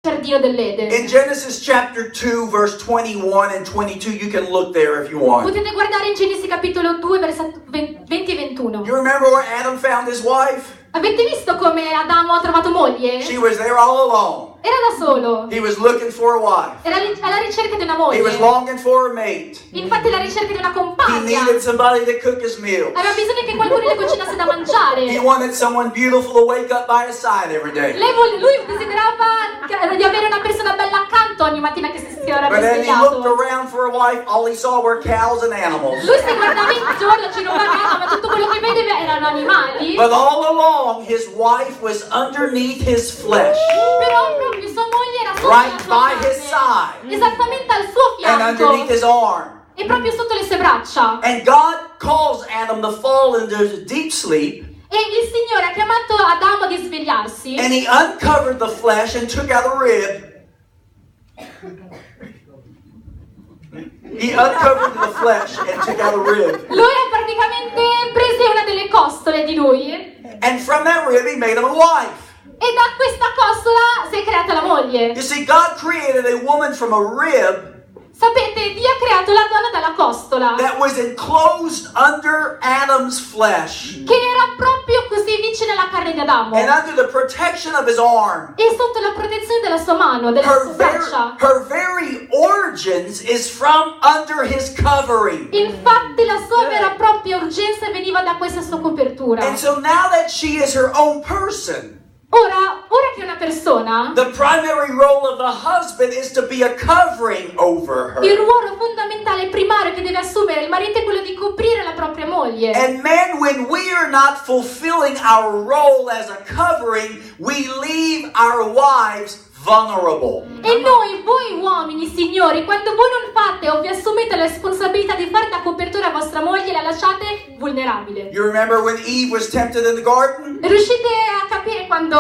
giardino dell'Eden. In Genesis chapter 2, verse 21 and 22, you can look there if you want. Potete guardare in Genesi capitolo 2, versetti 20 e 21. You remember where Adam found his wife? Avete visto come Adamo ha trovato moglie? She was there all alone. Era da solo. He was looking for a wife. Era alla ricerca di una He was moglie. longing for a mate. Infatti alla ricerca di una He compagna. needed somebody to cook his meals. Aveva bisogno che qualcuno gli cucinasse da He mangiare. wanted someone beautiful to wake up by his side every day. Lui desiderava di avere una persona bella accanto ogni mattina che si sarebbe But then he looked svegliato. around for a wife, all he saw were cows and animals. Lui si guardava intorno, circondava, ma tutto quello che vedeva erano animali. But all along, his wife was underneath his flesh, Però proprio sua moglie era sotto right la sua by his carne, side, esattamente al suo and underneath fianco his arm. e proprio sotto le sue braccia. And God calls Adam to fall into deep sleep, E il Signore ha chiamato Adamo di svegliarsi and he uncovered the flesh and took out a rib. He uncovered the flesh and took out a rib. lui ha praticamente preso una delle costole di lui e And from that rib, he made him a wife. da questa costola si è creata la moglie. You see, God created a woman from a rib Sapete, Dio ha creato la donna dalla costola that was enclosed under Adam's flesh che era proprio così vicina alla carne di Adamo and under the protection of his arm. e sotto la protezione della sua mano, delle sue braccia. Her very origins is from under his covering. Infatti la sua vera e propria urgenza veniva da questa sua copertura. And so now that she is her own person, Ora che è una persona, the primary role of the husband is to be a covering over il her. ruolo fondamentale primario che deve assumere il marito è quello di coprire la propria moglie. And men, when we are not fulfilling our role as a covering, we leave our wives vulnerable. E voi uomini, signori, quando voi non fate o vi assumete la responsabilità di fare da copertura a vostra moglie, la lasciate vulnerabile. You remember when Eve was tempted in the garden? Riuscite a capire quando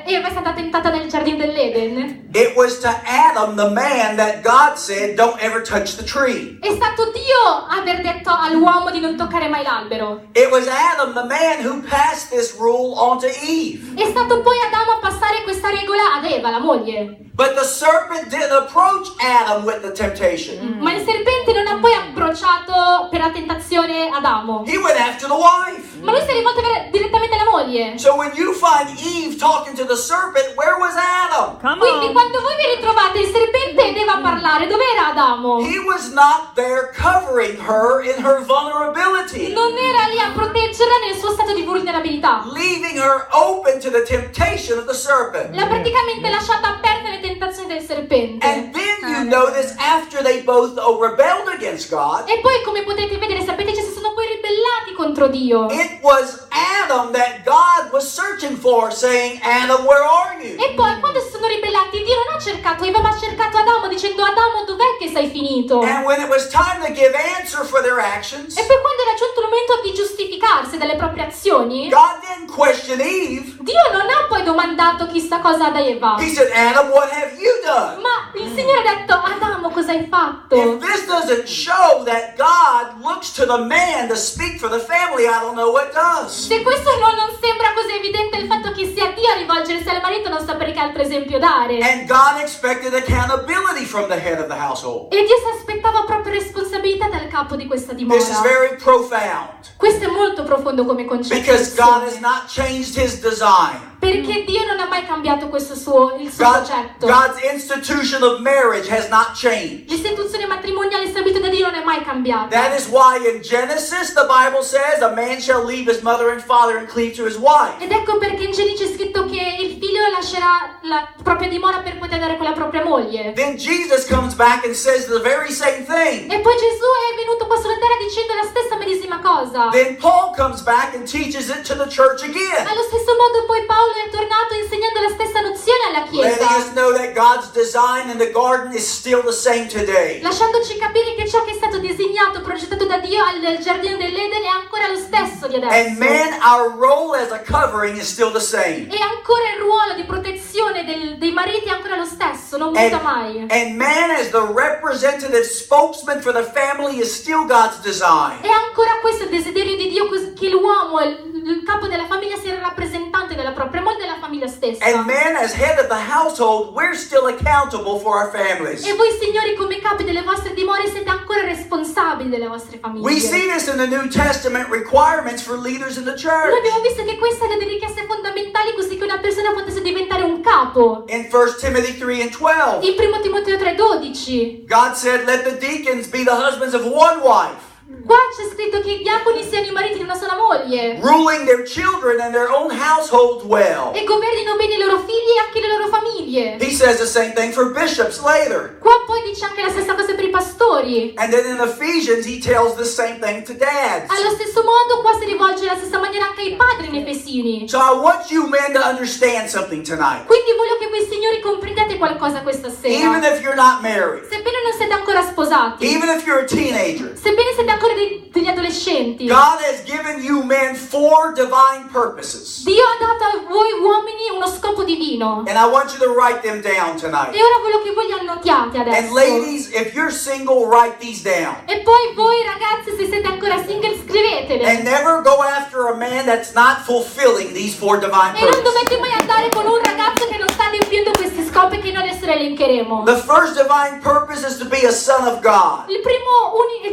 Eva è stata tentata nel giardino dell'Eden? It was to Adam, the man, that God said, don't ever touch the tree. È stato Dio aver detto all'uomo di non toccare mai l'albero. It was Adam, the man, who passed this rule on to Eve. È stato poi Adamo a passare questa regola ad Eva, la moglie. But the serpent didn't approach Adam with the temptation. Ma il serpente non ha poi approcciato per la tentazione Adamo. He went after the wife. Ma lui si è rivolto direttamente alla moglie. So when you find Eve talking to the serpent, where was Adam? Quindi quando voi vi ritrovate il serpente ed Eva a parlare, dov'era Adamo? He was not there covering her in her vulnerability, Non era lì a proteggerla nel suo stato di vulnerabilità. leaving her open to the temptation of the serpent. L'ha praticamente lasciata aperta alle tentazioni del serpente. And then you notice after they both rebelled against God, E poi, come potete vedere, sapete, ci si sono poi ribellati contro Dio. it was Adam that God was searching for, saying, Adam, where are you? E poi, quando si sono ribellati, Dio non ha cercato Eva, ma ha cercato Adamo, dicendo: Adamo, dov'è che sei finito? And when it was time to give answer for their actions, E poi, quando era giunto il momento di giustificarsi delle proprie azioni, God didn't question Eve. Dio non ha poi domandato chissà cosa ad Eva. He said, Adam, what have you done? Ma il Signore ha detto: Adamo, cosa hai fatto? If this doesn't show that God looks to the man to speak for the family, I don't know what does. Se questo non sembra così evidente il fatto che sia Dio a rivolgersi al marito, non sapere che altro esempio dare. And God expected accountability from the head of the household. E Dio si aspettava proprio responsabilità dal capo di questa dimora. This is very profound Questo è molto profondo come concetto. because God has not changed his design. Perché Dio non ha mai cambiato il suo progetto. God's institution of marriage has not changed. L'istituzione matrimoniale stabilita da Dio non è mai cambiata. That is why in Genesis the Bible says a man shall leave his mother and father and cleave to his wife. Ed ecco perché in Genesi c'è scritto che il figlio lascerà la propria dimora per poter andare con la propria moglie. Then Jesus comes back and says the very same thing. E poi Gesù è venuto qua sulla terra dicendo la stessa medesima cosa. Then Paul comes back and teaches it to the church again, Allo stesso modo poi Paolo è tornato insegnando la stessa nozione alla letting us Chiesa, know that God's design in the garden is still the same today. lasciandoci capire che ciò che è stato disegnato, progettato da Dio al giardino dell'Eden è ancora lo stesso di And adesso. man, our role as a covering is still the same. E ancora il ruolo di protezione dei mariti è ancora lo stesso, non muta mai. And man as the representative spokesman for the family is still God's design. E ancora questo è il desiderio di Dio, che l'uomo, il capo della famiglia, sia il rappresentante della propria moglie e della famiglia stessa. And man as head of the household household, we're still accountable for our families. E voi signori come capi delle vostre dimore siete ancora responsabili delle vostre We see famiglie. this in the New Testament requirements for leaders in the Noi church. abbiamo visto che queste sono delle richieste fondamentali così che una persona potesse diventare un capo. In 1 Timothy 3 and 12, In 1 Timoteo 3,12 God said, let the deacons be the husbands of one wife, qua c'è scritto che i diaconi siano i mariti di una sola moglie ruling their children and their own households well. e governino bene i loro figli e anche le loro famiglie. He says the same thing for bishops later. Qua poi dice anche la stessa cosa per i pastori. And then in Ephesians, he tells the same thing to dads. Allo stesso modo qua si rivolge alla stessa maniera anche ai padri in Efesini. So I want you men to understand something tonight. Quindi voglio che voi signori comprendiate qualcosa questa Even sera. if you're not married, Sebbene non siete ancora sposati, even if you're a teenager, sebbene siete ancora degli adolescenti, God has given you men 4 divine purposes. Dio ha dato a voi uomini uno scopo divino. And I want you to write them down tonight. E ora voglio che voi li annotiate And adesso. ladies, if you're single, write these down. E poi voi ragazzi, se siete ancora single, scrivetele. And never go after a man that's not fulfilling these 4 divine E non purposes. dovete mai andare con un ragazzo che non sta adempiendo questi scopi che noi adesso elencheremo. The first divine purpose is to be a son of God. Il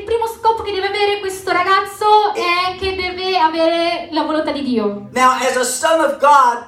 primo scopo che deve avere questo ragazzo è che deve avere la volontà di Dio. Now, as a son of God,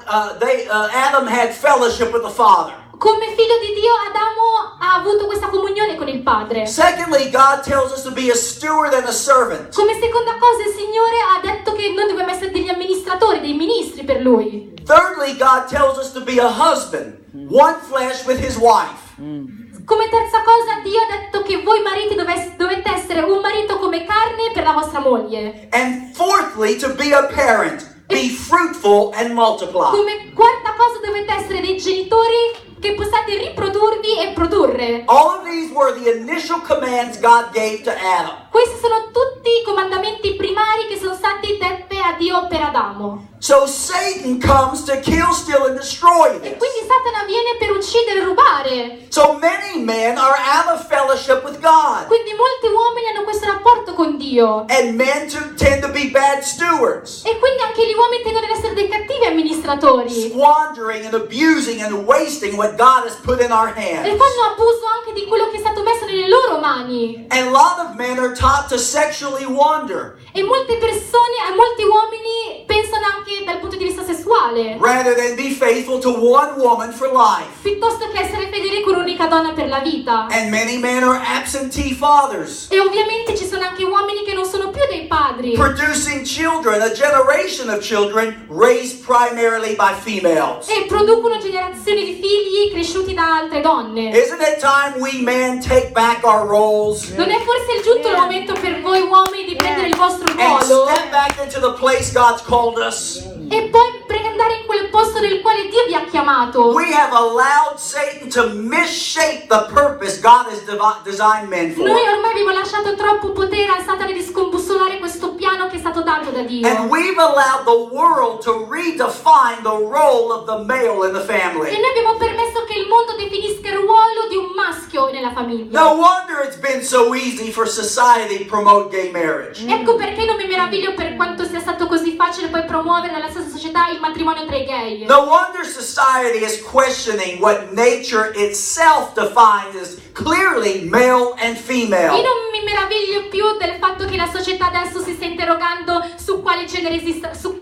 Adam had fellowship with the Father. Come figlio di Dio, Adamo ha avuto questa comunione con il Padre. Secondly, God tells us to be a steward and a servant. Come seconda cosa, il Signore ha detto che noi dobbiamo essere degli amministratori, dei ministri per Lui. Thirdly, God tells us to be a husband, one flesh with his wife. Come terza cosa, Dio ha detto che voi mariti dovete essere un marito come carne per la vostra moglie. And fourthly, to be a parent, be fruitful and multiply. Come quarta cosa dovete essere dei genitori che possiate riprodurvi e produrre. All of these were the initial commands God gave to Adam. Questi sono tutti i comandamenti primari che sono stati detti a Dio per Adamo. So Satan comes to kill, steal, and destroy E this. quindi Satana viene per uccidere e rubare. So many men are out of fellowship with God. Quindi molti uomini hanno questo rapporto con Dio. And men tend to be bad stewards, E quindi anche gli uomini tendono ad essere dei cattivi amministratori. squandering and abusing and wasting what God has put in our E hands. fanno abuso anche di quello che è stato messo nelle loro mani. And a lot of men are taught to sexually wander E molte persone, e molti uomini pensano anche dal punto di vista sessuale, rather than be faithful to one woman for life. piuttosto che essere fedeli con un'unica donna per la vita. And many men are absentee fathers, E ovviamente ci sono anche uomini che non sono più dei padri. producing children, a generation of children raised primarily by females. E producono generazioni di figli cresciuti da altre donne. Isn't it time we men take back our roles Non è forse il giunto il momento per voi uomini di prendere il vostro and ruolo step back into the place God's called us? e poi andare in quel posto nel quale Dio vi ha chiamato? We have allowed Satan to misshape the purpose God has designed men for. Noi ormai abbiamo lasciato troppo potere a Satana di scombussolare questo piano che è stato dato da Dio. And we've allowed the world to redefine the role of the male in the E family. noi abbiamo permesso che il mondo definisca il ruolo di un maschio nella famiglia. No wonder it's been so easy for society to promote gay marriage. Ecco perché non mi meraviglio per quanto sia stato così facile poi promuovere nella stessa società il matrimonio tra i gay. No wonder society is questioning what nature itself defines as clearly male and Io female. non mi meraviglio più del fatto che la società adesso si sta interrogando su quale genere esista, su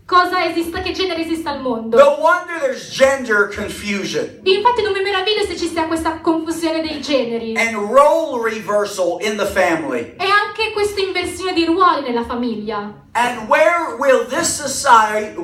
cosa esista, che genere esista al mondo. No wonder there's gender confusion Infatti non mi meraviglio se ci sia questa confusione dei generi. and role reversal in the family. E anche questa inversione di ruoli nella famiglia. And where will this society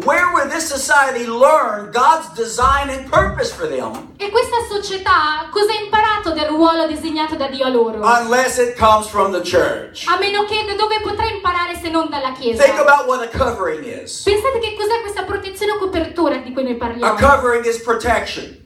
learn God's design and purpose for them E questa società cosa ha imparato del ruolo designato da Dio a loro? unless it comes from the church? A meno che da dove potrà imparare se non dalla Chiesa? Think about what a covering is. Pensate che cos'è questa protezione o copertura di cui noi A parliamo? covering is protection.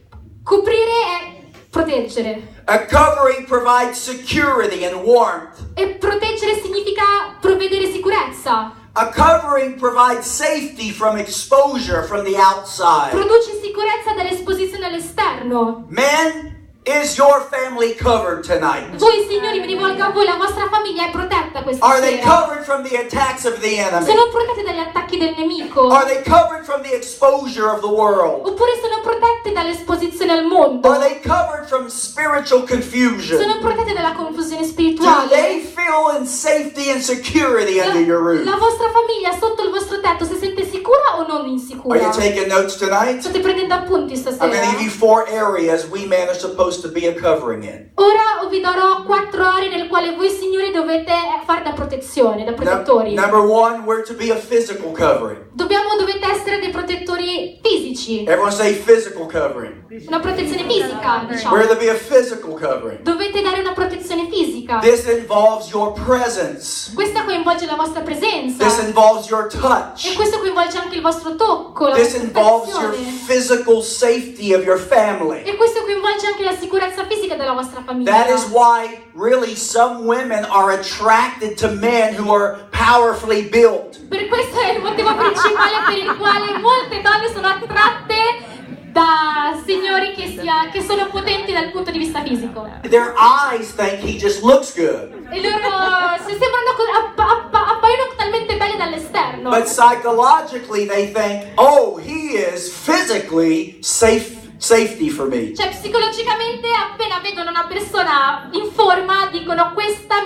Coprire è proteggere. A covering provides security and warmth. E proteggere significa provvedere sicurezza. A covering provides safety from exposure from the outside. Produce sicurezza dall'esposizione all'esterno. Men, Is your family covered tonight? Voi signori, mi rivolgo a voi, la vostra famiglia è protetta questa Are they sera? covered from the attacks of the enemy? Sono protette dagli attacchi del nemico? Are they covered from the exposure of the world? Oppure sono protette dall'esposizione al mondo? Are they covered from spiritual confusion? Sono protette dalla confusione Do spirituale? they feel in safety and security under your roof? La vostra famiglia sotto il vostro tetto si sente sicura o non Are insicura? you taking notes tonight? State prendendo appunti I'm stasera? going to give you 4 areas we men are supposed to be a covering in. Ora vi darò 4 aree nel quale voi signori dovete fare da protezione, da protettori. Number 1, we're to be a physical covering. Dovete essere dei protettori fisici. Everyone say physical covering. Una protezione fisica, diciamo. We're to be a physical covering. Dovete dare una protezione fisica. This involves your presence. Questa coinvolge la vostra presenza. This involves your E touch. questo coinvolge anche il vostro tocco, la This vostra involves your attenzione. physical safety of your family. E questo coinvolge anche la sicurezza fisica della vostra famiglia. That is why really some women are attracted to men who are powerfully built. Per questo è il motivo principale per il quale molte donne sono attratte da signori che sono potenti dal punto di vista fisico. Their eyes think he just looks good. E loro si sembrano appaiono talmente belli dall'esterno. But psychologically they think, oh, he is physically safety for me. Cioè, psicologicamente, appena vedono una persona in forma, dicono questa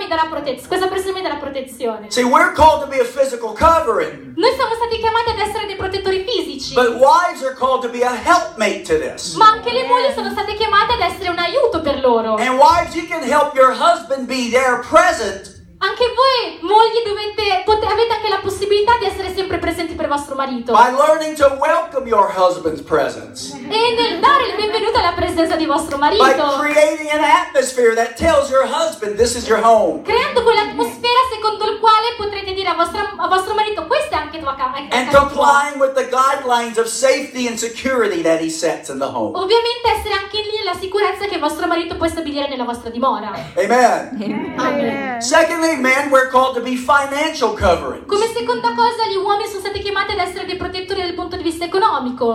persona mi darà protezione. See, we're called to be a physical covering, Noi siamo stati chiamati ad essere dei protettori fisici, but wives are called to be a helpmate to this. ma anche le mogli sono state chiamate ad essere un aiuto per loro. And wives, you can help your husband be there present, Anche voi, mogli, avete anche la possibilità di essere sempre presenti per vostro marito by learning to welcome your husband's presence, e nel dare il benvenuto alla presenza di vostro by marito, creating an atmosphere that tells your husband this is your home, creando quell'atmosfera secondo il quale potrete dire a vostro marito questa è anche tua casa. and complying with the guidelines of safety and security that he sets in the home. Ovviamente essere anche lì la sicurezza che vostro marito può stabilire nella vostra dimora. Amen. Amen. Secondly, men, we're called to be financial covering. Come seconda cosa, gli uomini sono stati chiamati ad essere dei protettori dal punto di vista economico.